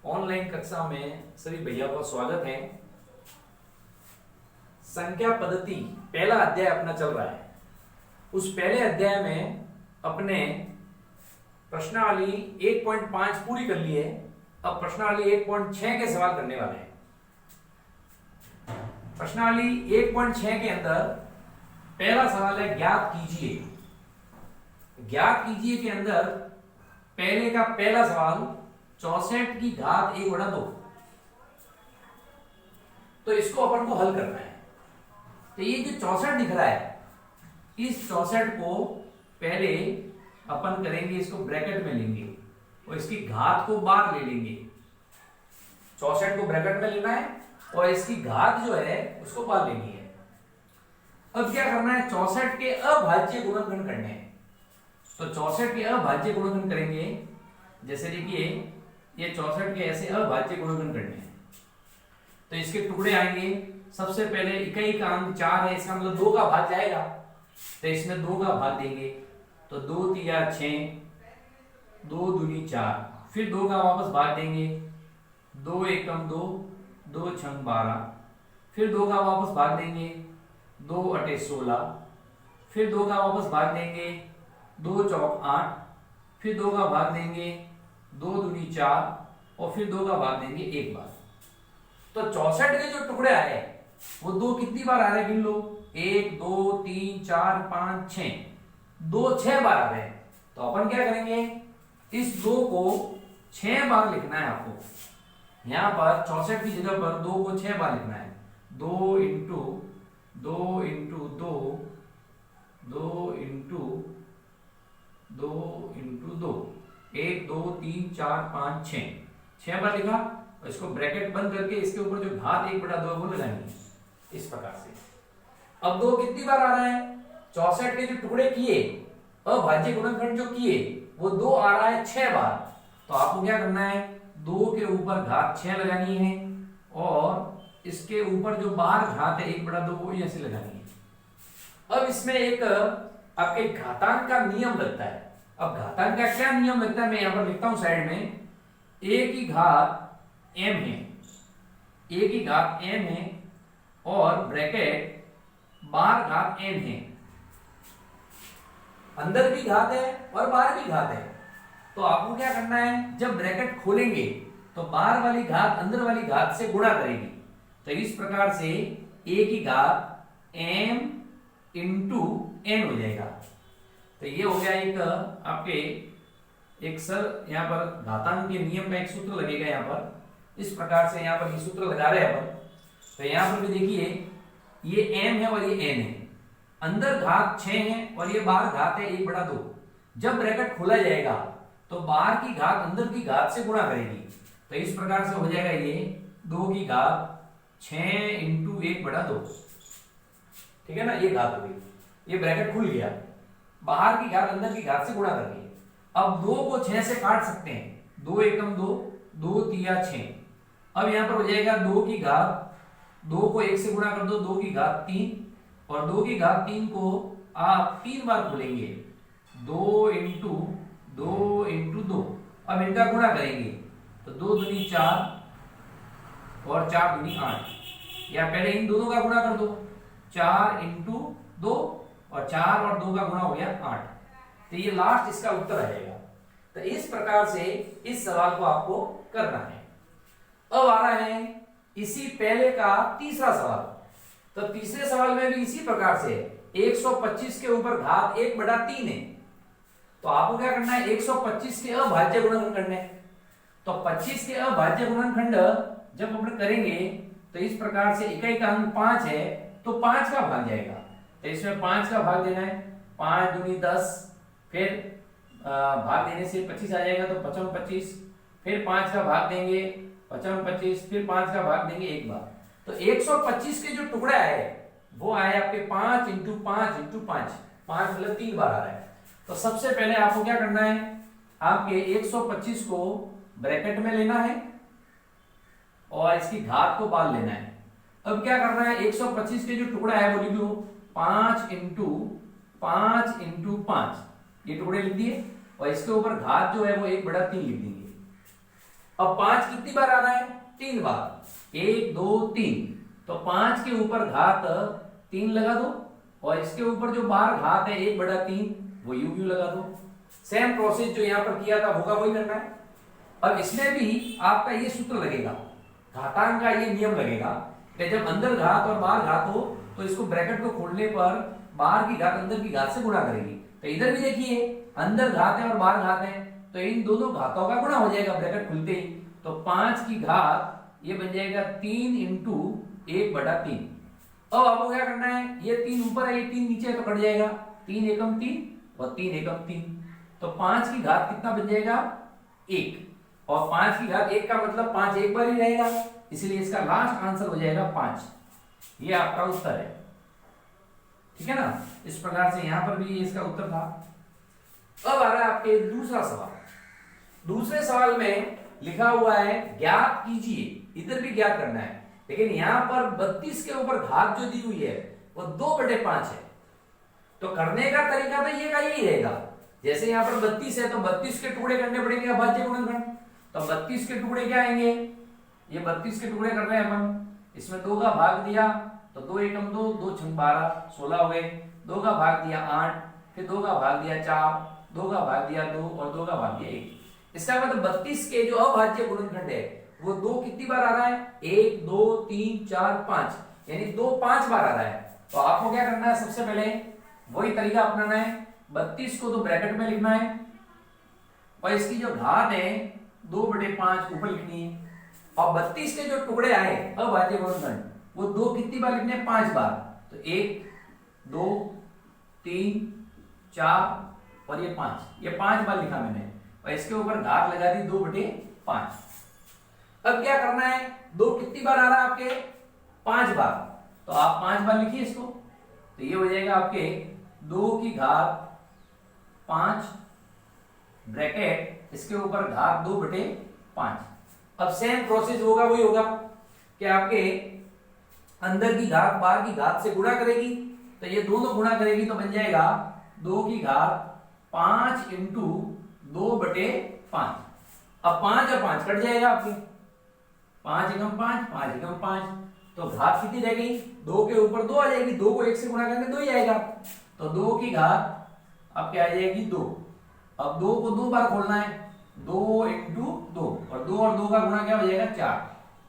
Online कक्षा में सभी भैया का स्वागत है। संख्या पद्धति पहला अध्याय अपना चल रहा है। उस पहले अध्याय में अपने प्रश्नावली 1.5 पूरी कर ली है। अब प्रश्नावली 1.6 के सवाल करने वाले हैं। प्रश्नावली 1.6 के अंदर पहला सवाल है ज्ञात कीजिए। ज्ञात कीजिए के अंदर पहले का पहला सवाल 64 की घात 1/2। तो इसको अपन को हल करना है। तो ये जो 64 दिख रहा है, इस 64 को पहले अपन करेंगे, इसको ब्रैकेट में लेंगे और इसकी घात को बाहर ले लेंगे। 64 को ब्रैकेट में लेना है और इसकी घात जो है उसको बाहर लेनी है। अब क्या करना है, 64 के अभाज्य गुणनखंड करने हैं। तो 64 के अभाज्य गुणनखंड करेंगे। जैसे देखिए ये 64 के ऐसे अभाज्य गुणनखंड करने हैं। तो इसके टुकड़े आएंगे। सबसे पहले इकाई का अंक 4 है, इसका मतलब 2 का भाग जाएगा। तो इसमें 2 का भाग देंगे। तो 2 तिया 6, 2 दूनी 4, फिर 2 का वापस भाग देंगे। 2 एकम 2, 2 छंग 12, फिर 2 का वापस भाग देंगे। 2 अटे 16, फिर 2 का वापस भाग देंगे। 2 चौक 8, फिर 2 का भाग देंगे। 2 दूनी 4 और फिर 2 का भाग देंगे एक बार। तो 64 के जो टुकड़े आए वो 2 कितनी बार आ रहे हैं, गिन लो। 1 2 3 4 5 6, 2 6 बार आ रहे हैं। तो अपन क्या करेंगे, इस 2 को 6 बार लिखना है आपको। यहां पर 64 की जगह पर 2 को 6 बार लिखना है। 2 इंटू 2 इंटू 2, 2 इंटू 2 इंटू 2, 1 2 3 4 5 6 बार लिखा। और इसको ब्रैकेट बंद करके इसके ऊपर जो घात 1/2 है वो लगाएंगे इस प्रकार से। अब 2 कितनी बार आ रहा है, 64 के जो टुकड़े किए, अभाज्य गुणनखंड जो किए, वो 2 आ रहा है 6 बार। तो आपको क्या करना है, 2 के ऊपर घात 6 लगानी है और इसके ऊपर जो बाहर घात है 1/2 वो ऐसे लगानी है। अब इसमें एक आपके घातांक का नियम लगता है। अब घातांक का क्या नियम लगता है, मैं यहां पर लिखता हूं साइड में। a की घात m है, a की घात m है और ब्रैकेट बाहर घात n है। अंदर भी घात है और बाहर भी घात है। तो आपको क्या करना है, जब ब्रैकेट खोलेंगे तो बाहर वाली घात अंदर वाली घात से गुणा करेगी। तो इस प्रकार से a की घात m इंटू n हो जाएगा। तो ये हो गया एक आपके एक सर यहाँ पर घातांक के नियम का एक सूत्र लगेगा। यहाँ पर इस प्रकार से यहाँ पर ये सूत्र लगा रहे हैं अपन। तो यहाँ पर भी देखिए ये m है और ये n है। अंदर घात 6 है और ये बाहर घात है 1/2। जब ब्रैकेट खोला जाएगा तो बाहर की घात अंदर की घात से गुणा करेगी। तो इस प्रकार से हो जाएगा ये 2 की घात 6 इंटू 1/2। ठीक है ना, ये घात हो गई। ये ब्रैकेट खुल गया, बाहर की घात अंदर की घात से गुणा कर दी। अब 2 को 6 से काट सकते हैं। 2 एकम 2, 2 तिया 6। अब यहां पर हो जाएगा 2 की घात, 2 को 1 से गुणा कर दो, 2 की घात 3 और 2 की घात 3 को आप 3 बार खोलेंगे। 2 इंटू 2 इंटू 2। अब इनका गुणा करेंगे तो 2 दूनी 4 और 4 दूनी 8। या पहले इन दोनों का गुणा कर दो। 4 इंटू 2 और 4 और 2 का गुणा हो गया 8। तो ये लास्ट इसका उत्तर आ जाएगा। तो इस प्रकार से इस सवाल को आपको करना है। अब आ रहा है इसी पहले का तीसरा सवाल। तो तीसरे सवाल में भी इसी प्रकार से 125 के ऊपर घात 1/3 है। तो आपको क्या करना है, 125 के अभाज्य गुणनखंड करने हैं। तो 25 के अभाज्य गुणनखंड जब हम करेंगे तो इस प्रकार से इकाई का अंक 5 है तो 5 का भाग जाएगा। तो इसमें 5 का भाग देना है। 5 दूनी 10, फिर भाग देने से 25 आ जाएगा तो 55 25, फिर 5 का भाग देंगे 55 25, फिर 5 का भाग देंगे एक बार। तो 125 के जो टुकड़ा है वो आए आपके 5 इंटू 5 इंटू 5, 5 मतलब 3 बार आ रहा है। तो सबसे पहले आपको क्या करना है, आपके 125 को ब्रैकेट में लेना है और इसकी घात को बाहर लेना है। अब क्या करना है, 125 के जो टुकड़ा है वो लिख लो 5 इंटू 5 इंटू 5, ये टुकड़े लिख दिए और इसके ऊपर घात जो है वो 1/3 लिख देंगे। अब 5 कितनी बार आ रहा है? 3 बार, 1 2 3। तो 5 के ऊपर घात 3 लगा दो और इसके ऊपर जो बाहर घात है 1/3 वो यू लगा दो। सेम प्रोसेस जो यहां पर किया था होगा वही करना है। अब इसमें भी आपका ये सूत्र लगेगा, घातांक का ये नियम लगेगा कि जब अंदर घात और बाहर घात हो तो इसको ब्रैकेट को खोलने पर बाहर की घात अंदर की घात से गुणा करेगी। तो इधर भी देखिए अंदर घात है और बाहर घात है, तो इन दोनों घातों का गुणा हो जाएगा ब्रैकेट खुलते ही। तो 5 की घात ये बन जाएगा 3 इंटू 1/3। अब आपको क्या करना है, ये 3 ऊपर है ये 3 नीचे है तो कट जाएगा, 3 एकम 3 और 3 एकम 3। तो 5 की घात कितना बन जाएगा? 1। और 5 की घात 1 का मतलब 5 एक बार ही रहेगा, इसलिए इसका लास्ट आंसर हो जाएगा 5। ये आपका उत्तर है, ठीक है ना। इस प्रकार से यहां पर भी इसका उत्तर था। अब आ रहा है आपके दूसरा सवाल। दूसरे सवाल में लिखा हुआ है ज्ञात कीजिए, इधर भी ज्ञात करना है, लेकिन यहां पर 32 के ऊपर घात जो दी हुई है वो 2/5 है। तो करने का तरीका तो ये का यही रहेगा, जैसे यहां पर 32 है तो 32 के टुकड़े करने पड़ेंगे अभाज्य गुणनखंड। तो 32 के टुकड़े क्या आएंगे, ये 32 के टुकड़े कर रहे हैं अपन, इसमें 2 का भाग दिया तो 2 एकम 2, 2 छंग 12, 16 हो गए। 2 का भाग दिया 8, फिर 2 का भाग दिया 4, 2 का भाग दिया 2 और 2 का भाग दिया 1। इसका मतलब 32 के जो अभाज्य गुणनखंड है वो 2 कितनी बार आ रहा है? 1 2 3 4 5, यानी 2 5 बार आ रहा है। तो आपको क्या करना है, सबसे पहले वही तरीका अपनाना है, 32 को तो ब्रैकेट में लिखना है और इसकी जो घात है 2/5 ऊपर लिखनी है। और 32 के जो टुकड़े आए अभाज्य गुणनखंड वो 2 कितनी बार लिखने हैं? 5 बार। तो 1 2 3 4 और ये 5, ये 5 बार लिखा मैंने और इसके ऊपर घात लगा दी 2/5। अब क्या करना है, 2 कितनी बार आ रहा है आपके? 5 बार। तो आप 5 बार लिखिए इसको, तो ये हो जाएगा आपके 2 की घात 5 ब्रैकेट इसके ऊपर घात 2/5। अब सेम प्रोसेस होगा, वही होगा कि आपके अंदर की घात बाहर की घात से गुणा करेगी, तो ये दोनों गुणा करेगी तो बन जाएगा 2 की घात 5 इंटू 2/5। अब 5 और 5 कट जाएगा आपके, 5 एकम 5, 5 एकम 5। तो घात कितनी रह गई? 2 के ऊपर 2 आ जाएगी, 2 को 1 से गुणा करेंगे 2 ही आएगा। तो 2 की घात अब क्या आ जाएगी? 2। अब 2 को 2 बार खोलना है, 2 इंटू 2 और 2 का गुणा क्या हो जाएगा? 4।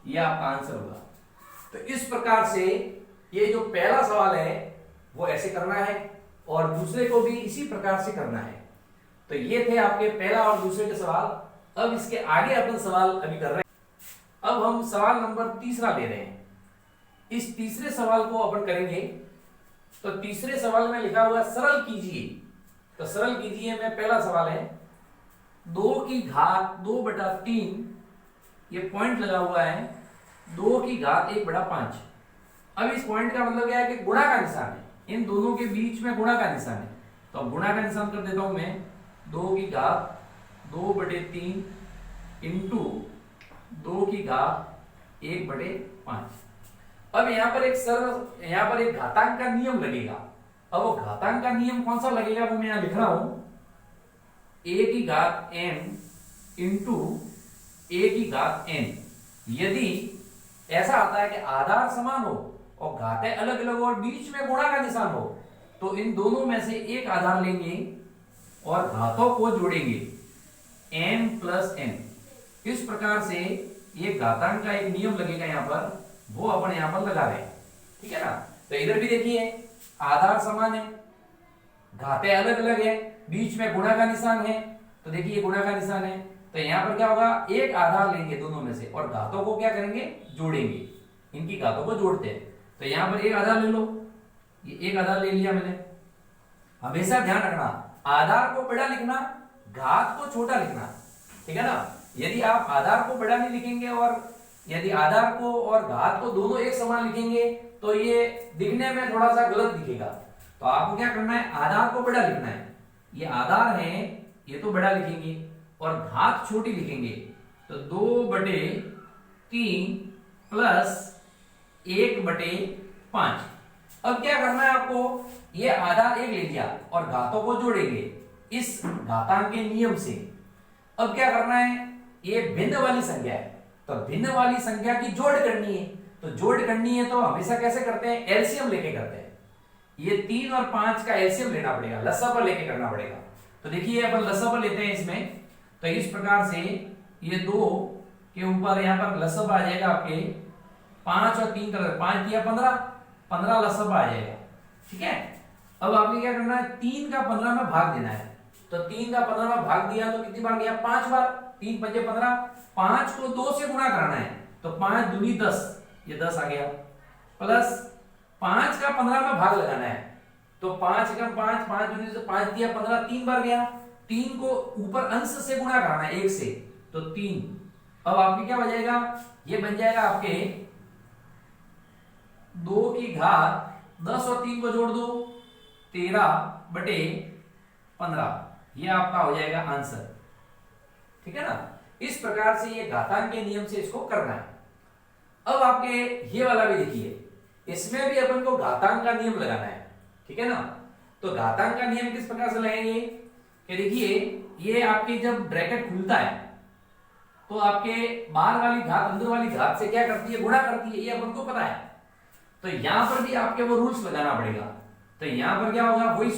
ये आपका आंसर होगा। तो इस प्रकार से ये जो पहला सवाल है वो ऐसे करना है और दूसरे को भी इसी प्रकार से करना है। तो ये थे आपके पहला और दूसरे के सवाल। अब इसके आगे अपन सवाल अभी कर रहे हैं। अब हम सवाल नंबर तीसरा ले रहे हैं। इस तीसरे सवाल को अपन करेंगे। तो तीसरे सवाल में लिखा हुआ सरल कीजिए, तो सरल कीजिए में पहला सवाल है 2 की घात 2/3, ये पॉइंट लगा हुआ है, 2 की घात 1/5। अब इस पॉइंट का मतलब क्या है कि गुणा का निशान है, इन दोनों के बीच में गुणा का निशान है। तो अब गुणा का निशान कर देता हूं मैं, 2 की घात 2/3 इंटू 2 की घात 1/5। अब यहां पर एक घातांक का नियम लगेगा। अब वो घातांक का नियम कौन सा लगेगा वो मैं यहां लिख रहा हूं, a की घात n इंटू a की घात n। यदि ऐसा आता है कि आधार समान हो और घातें अलग अलग हो और बीच में गुणा का निशान हो, तो इन दोनों में से एक आधार लेंगे और घातों को जोड़ेंगे n प्लस n। इस प्रकार से ये घातांक का एक नियम लगेगा यहां पर, वो अपन यहां पर लगा रहे हैं, ठीक है ना। तो इधर भी देखिए आधार समान है, घातें अलग अलग है, बीच में गुणा का निशान है। तो देखिए गुणा का निशान है, तो यहां पर क्या होगा, एक आधार लेंगे दोनों में से और घातों को क्या करेंगे? जोड़ेंगे। इनकी घातों को जोड़ते हैं। तो यहां पर एक आधार ले लो, ये एक आधार ले लिया मैंने। हमेशा ध्यान रखना, आधार को बड़ा लिखना, घात को छोटा लिखना, ठीक है ना। यदि आप आधार को बड़ा नहीं लिखेंगे और यदि आधार को और घात को दोनों एक समान लिखेंगे तो ये दिखने में थोड़ा सा गलत दिखेगा। तो आपको क्या करना है, आधार को बड़ा लिखना है। ये आधार है, ये तो बड़ा लिखेंगे और घात छोटी लिखेंगे। तो 2/3 प्लस 1/5। अब क्या करना है आपको, ये आधार एक ले लिया और घातों को जोड़ेंगे इस घातांक के नियम से। अब क्या करना है, ये भिन्न वाली संख्या है, तो भिन्न वाली संख्या की जोड़ करनी है, तो जोड़ करनी है तो हमेशा कैसे करते हैं, एलसीएम लेके करते हैं। ये 3 और 5 का एलसीएम लेना पड़ेगा, लसापा लेके करना पड़ेगा। तो देखिए अपन लसापा लेते हैं इसमें, तो इस प्रकार से ये 2 के ऊपर यहाँ पर लसापा आ जाएगा आपके 5 और 3 का 5 दिया 15 लसापा आ जाएगा। ठीक है, अब आपने क्या करना है, 3 का 15 में भाग देना है, तो 3 का 15 में भाग दिया तो कितनी बार दिया, 5 बार, 3 पंजे 15, 5 को 2 से गुणा कराना है, तो 5 दूनी 10, ये 10 आ गया, प्लस 5 का 15 में भाग लगाना है, तो 5 एकम 5, 5 दूनी से 5 दिया 15, 3 बार गया, 3 को ऊपर अंश से गुणा कराना है 1 से, तो 3। अब आपके क्या बन ये बन जाएगा आपके 2 की घात 10 और 3 को जोड़ दो 13/15, ये आपका हो जाएगा आंसर। ठीक है ना, इस प्रकार से ये घातांक के नियम से इसको करना है। अब आपके ये वाला भी देखिए, इसमें भी अपन को घातांक का नियम लगाना है। ठीक है ना, तो घातांक का नियम किस प्रकार से लगाएंगे कि देखिए, ये आपके जब ब्रैकेट खुलता है तो आपके बाहर वाली घात अंदर वाली घात से क्या करती है, गुणा करती है, ये अपन को पता है। तो यहां पर भी आपके वो रूल्स लगाना पड़ेगा। तो यहां पर क्या होगा, वही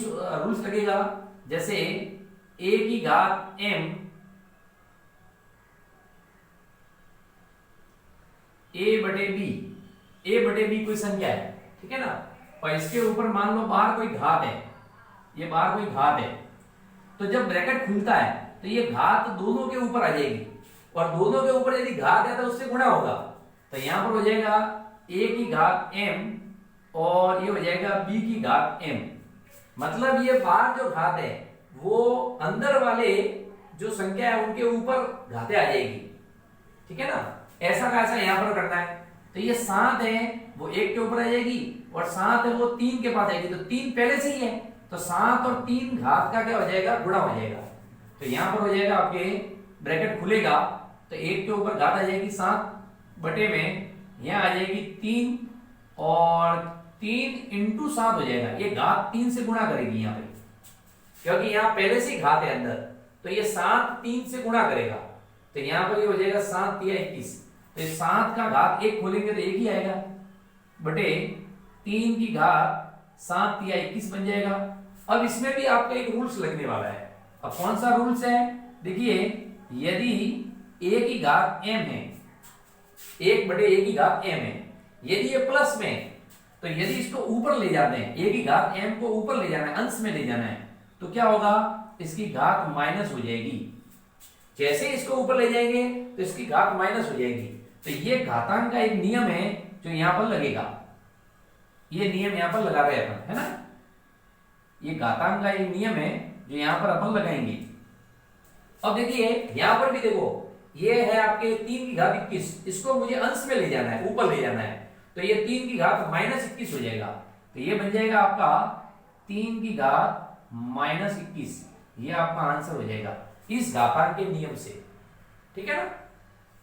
रूल्स लगेगा, जैसे a की घात m a बटे b कोई संख्या है। ठीक है ना, और इसके ऊपर मान लो बाहर कोई घात है, ये बाहर कोई घात है, तो जब ब्रैकेट खुलता है तो ये घात दोनों के ऊपर आ जाएगी, और दोनों के ऊपर यदि घात है तो उससे गुणा होगा, तो यहां पर हो जाएगा a की घात m और ये हो जाएगा b की घात m। मतलब ये बाहर जो घात है वो अंदर वाले जो संख्या है उनके ऊपर घातें आ जाएगी। ठीक है ना, ऐसा का ऐसा यहां पर करना है। तो ये 7 है वो 1 के ऊपर आ जाएगी, और 7 है वो 3 के पास आएगी, तो 3 पहले से ही है, तो 7 और 3 घात का क्या हो जाएगा, गुणा हो जाएगा। तो यहां पर हो जाएगा आपके ब्रैकेट खुलेगा तो 1 के ऊपर घात आ जाएगी 7 बटे में, यहां आ जाएगी 3, और 3 इंटू 7 हो जाएगा, ये घात 3 से गुणा करेगी यहाँ पे, क्योंकि यहाँ पहले से घात है अंदर, तो ये 7 3 से गुणा करेगा, तो यहाँ पर ये हो जाएगा 7 तिया 21, तो ये 7 का घात 1 खोलेंगे तो 1 ही आएगा, बटे 3 की घात 7 तिया 21 बन जाएगा। अब इसमें भी आपका एक रूल्स लगने वाला है। अब कौन सा रूल्स है, देखिए, यदि a की घात m है, 1 बटे a की घात m है, यदि ये प्लस में, तो यदि इसको ऊपर ले जाते हैं, a की घात m को ऊपर ले जाना है, अंश में ले जाना है, तो क्या होगा, इसकी घात माइनस हो जाएगी। जैसे इसको ऊपर ले जाएंगे तो इसकी घात माइनस हो जाएगी। तो ये घातांक का एक नियम है जो यहां पर लगेगा, ये नियम यहां पर लगा रहे अपन, है ना, ये घातांक का एक नियम है जो यहां पर अपन लगाएंगे। अब देखिए यहां पर भी देखो, ये है आपके 3 की घात 21, इसको मुझे अंश में ले जाना है, ऊपर ले जाना है, तो ये 3 की घात माइनस 21 हो जाएगा, तो ये बन जाएगा आपका 3 की घात माइनस 21, ये आपका आंसर हो जाएगा इस घातांक के नियम से। ठीक है ना,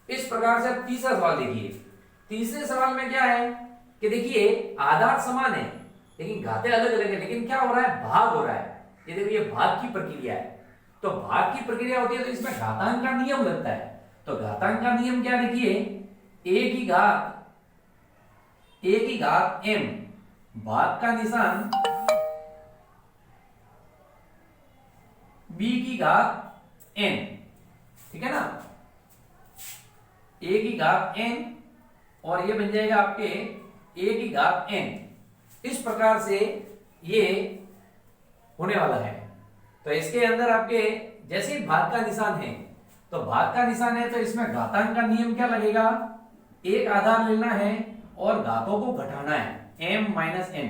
इस प्रकार से तीसरा सवाल देखिए। तीसरे सवाल में क्या है कि देखिए, आधार समान है लेकिन घातें अलग अलग है, लेकिन क्या हो रहा है, भाग हो रहा है। ये देखो, ये भाग की प्रक्रिया है, तो भाग की प्रक्रिया होती है तो इसमें घातांक का नियम लगता है। तो घातांक का नियम क्या, देखिए, a की घात m, भाग का निशान b की घात n। ठीक है ना, a की घात n और ये बन जाएगा आपके a की घात n। इस प्रकार से ये होने वाला है। तो इसके अंदर आपके जैसे भाग का निशान है, तो भाग का निशान है तो इसमें घातांक का नियम क्या लगेगा, एक आधार लेना है और घातों को घटाना है, m माइनस n,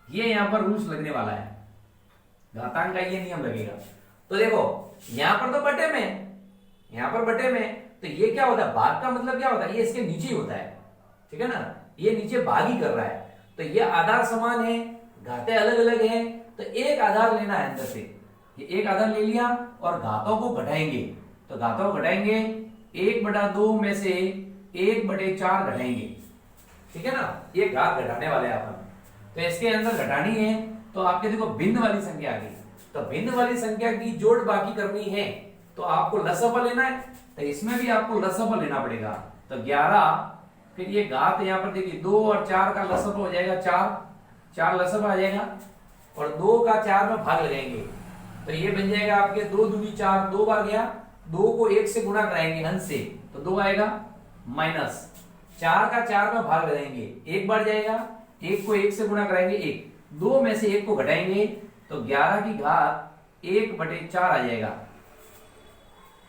ये यहां पर रूल्स लगने वाला है, घातांक का ये नियम लगेगा। तो देखो यहां पर तो बटे में, यहां पर बटे में, तो ये क्या होता है, भाग का मतलब क्या होता है, ये इसके नीचे ही होता है। ठीक है ना, ये नीचे भाग ही कर रहा है, तो ये आधार समान है, घातें अलग अलग है, तो एक आधार लेना है अंदर से, ये एक आधार ले लिया और घातों को घटाएंगे, तो घातों को घटाएंगे 1/2 में से 1/4 घटाएंगे। ठीक है ना, ये घात घटाने वाले हैं अपन, तो इसके अंदर घटानी है, तो आपके देखो भिन्न वाली संख्या आ गई, तो भिन्न वाली संख्या की जोड़ बाकी करनी है, तो आपको लसअ लेना है, तो इसमें भी आपको लसअ लेना पड़ेगा। तो 11, फिर ये घात यहाँ पर देखिए 2 और 4 का लसअ हो जाएगा 4 लसअ आ जाएगा, और 2 का 4 में भाग लगाएंगे, तो ये बन जाएगा आपके 2 दूनी 4, 2 बार गया, 2 को 1 से गुणा कराएंगे अंश से, तो 2 आएगा, माइनस 4 का 4 में भाग लगाएंगे, 1 बार जाएगा, 1 को 1 से गुणा कराएंगे 1, 2 में से 1 को घटाएंगे, तो 11 की घात 1/4 आ जाएगा।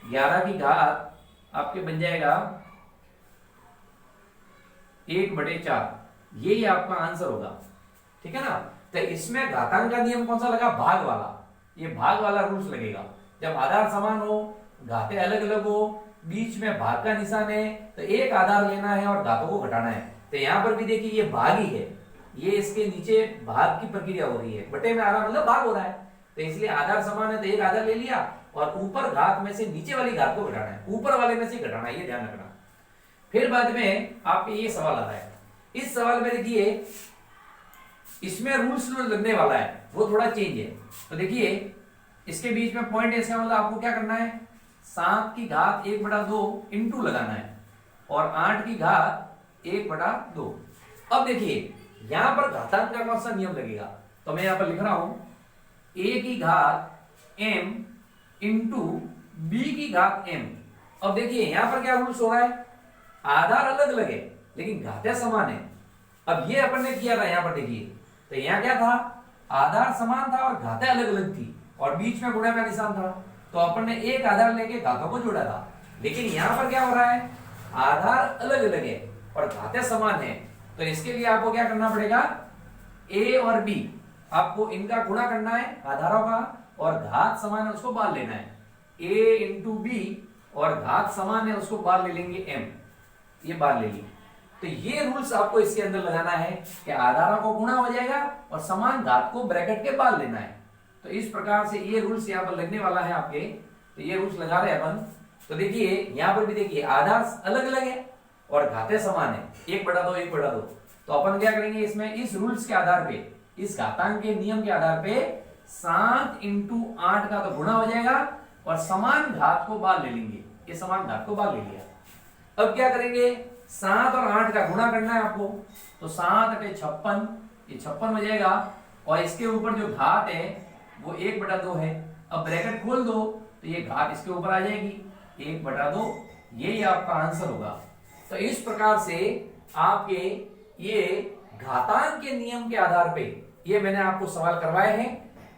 11 की घात आपके बन जाएगा 1/4, यही आपका आंसर होगा। ठीक है ना। तो इसमें घातांक का नियम कौन सा लगा? भाग वाला। ये भाग वाला रूल्स लगेगा। जब आधार समान हो, घाते अलग अलग हो, बीच में भाग का निशान है, तो एक आधार लेना है और घातों को घटाना है। तो यहां पर भी देखिए ये भाग ही है, ये इसके नीचे भाग की प्रक्रिया हो रही है, बटे में आ रहा मतलब भाग हो रहा है, तो इसलिए आधार समान है तो एक आधार ले लिया और ऊपर घात में से नीचे वाली घात को घटाना है, ऊपर वाले में से घटाना है, ये ध्यान रखना। फिर बाद में आपके ये सवाल आ रहा है, इस सवाल में देखिए इसमें रूल्स लगने वाला है, वो थोड़ा चेंज है। तो देखिए इसके बीच में पॉइंट है, इसका मतलब आपको क्या करना है, 7 की घात 1/2 इंटू लगाना है और 8 की घात 1/2। अब देखिए यहां पर घातांक का कौन सा नियम लगेगा, तो मैं यहां पर लिख रहा हूं a की घात m इंटू b की घात m। अब देखिए यहां पर क्या रूल्स हो रहा है, आधार अलग अलग है लेकिन घातें समान है। अब ये अपन ने किया था यहां पर देखिए, तो यहां क्या था, आधार समान था और घातें अलग अलग थी और बीच में गुणा का निशान था, तो अपन ने एक आधार लेके घातों को जोड़ा था। लेकिन यहां पर क्या हो रहा है, आधार अलग अलग है और घातें समान है, तो इसके लिए आपको क्या करना पड़ेगा, a और b आपको इनका गुणा करना है आधारों का, और घात समान है उसको बाहर लेना है, a इंटू बी, और घात समान है उसको बाहर ले लेंगे m, ये बाहर ले ली। तो ये रूल्स आपको इसके अंदर लगाना है कि आधारों को गुणा हो जाएगा और समान घात को ब्रैकेट के बाहर लेना है। तो इस प्रकार से ये रूल्स यहाँ पर लगने वाला है आपके, तो ये रूल्स लगा रहे हैं अपन। तो देखिए यहाँ पर भी देखिए आधार अलग अलग है और घातें समान है, 1/2 1/2। तो अपन क्या करेंगे, इसमें इस रूल्स के आधार पे, इस घातांक के नियम के आधार पे 7 इंटू 8 का तो गुणा हो जाएगा और समान घात को बाहर ले लेंगे, ये समान घात को बाहर ले लिया। अब क्या करेंगे, 7 और 8 का गुणा करना है आपको, तो 7 × 56, ये 56 हो जाएगा, और इसके ऊपर जो घात है वो 1/2 है। अब ब्रैकेट खोल दो तो ये घात इसके ऊपर आ जाएगी 1/2, यही आपका आंसर होगा। तो इस प्रकार से आपके ये घातांक के नियम के आधार पे ये मैंने आपको सवाल करवाए हैं,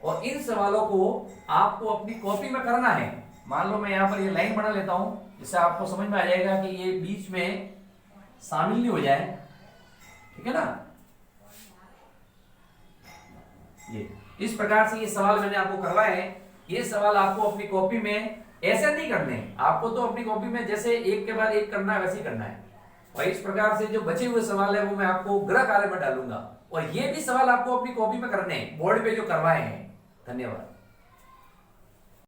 और इन सवालों को आपको अपनी कॉपी में करना है। मान लो मैं यहाँ पर ये लाइन बना लेता हूं, जिससे आपको समझ में आ जाएगा कि ये बीच में शामिल नहीं हो जाए, ठीक है ना। ये इस प्रकार से ये सवाल मैंने आपको करवाए हैं। ये सवाल आपको अपनी कॉपी में ऐसे नहीं करने, आपको तो अपनी कॉपी में जैसे एक के बाद एक करना है वैसे ही करना है। और इस प्रकार से जो बचे हुए सवाल है वो मैं आपको गृह कार्य में डालूंगा, और ये भी सवाल आपको अपनी कॉपी में करने हैं, बोर्ड पे जो करवाए हैं। धन्यवाद।